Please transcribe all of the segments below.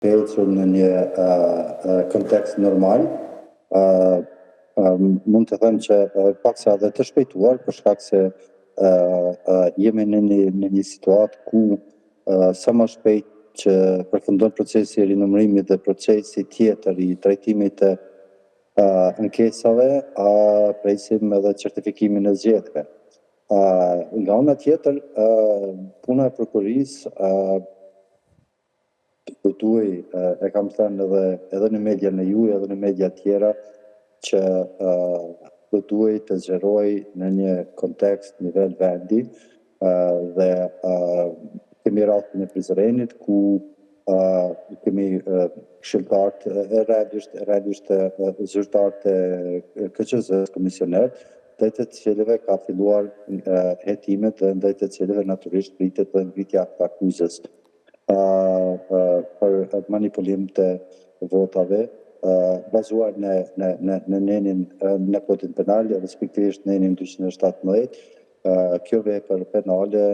ecur në një kontekst normal. Mund të them që paksa edhe të shpejtuar për shkak se jemi në një situatë ku sa më shpejt që përfundon procesi i rinumërimit dhe procesi tjetër i trajtimit të ankesave, presim edhe certifikimin e zgjedhjeve. Nga ana tjetër, puna e prokurisë e kam thënë edhe në media në juaj, edhe në media tjera, që do duhej të zgjeroj në një kontekst nivel vendi dhe kemi rastin e Prizrenit ku kemi këshilltarë realisht zyrtarë të KQZ-s, komisioner, ndaj të cilëve ka filluar hetimet dhe ndaj të cilëve natyrisht pritet dhe ngritja e akuzës për manipulim të votave bazuar në nenin në kodin penal, respektivisht nenin 217. Kjo vepër penale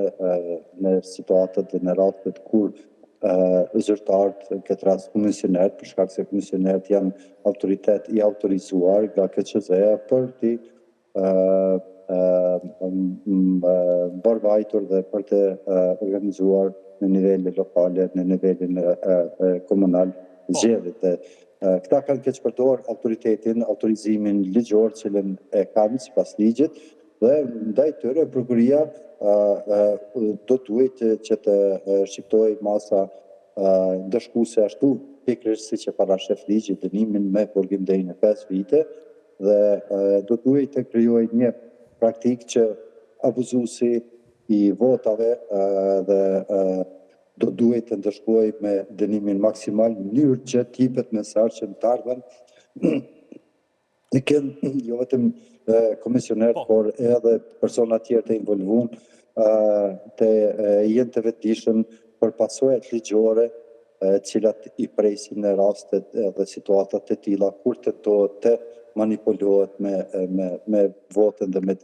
në situatët dhe në rastet kur zyrtarët, në këtë rast komisionerët, për shkak se komisionerët janë autoritet i autorizuar nga KQZ-ja për të mbarvajtur dhe për të organizuar në nivele lokale, në nivelin komunal zgjedhjet. Këta kanë keq përdor autoritetin, autorizimin ligjor cilën e kanë sipas ligjit dhe ndaj tyre prokuria do duhet që të shqiptojë masa ndëshkuese ashtu pikërisht siç e parashef ligji, dënimin me burgim deri në 5 vite dhe do duhet të krijojë një praktikë që abuzuesi i votave dhe do duhet të ndëshkuaj me dënimin maksimal në mënyrë që t'jepet mesazh që të ardhmen jo vetëm komisionerët, por edhe persona tjerë të involvuar të jenë të vetëdijshëm për pasojat ligjore cilat i presin në rastet dhe situatat të tilla kur tentohet të manipulohet me votën dhe me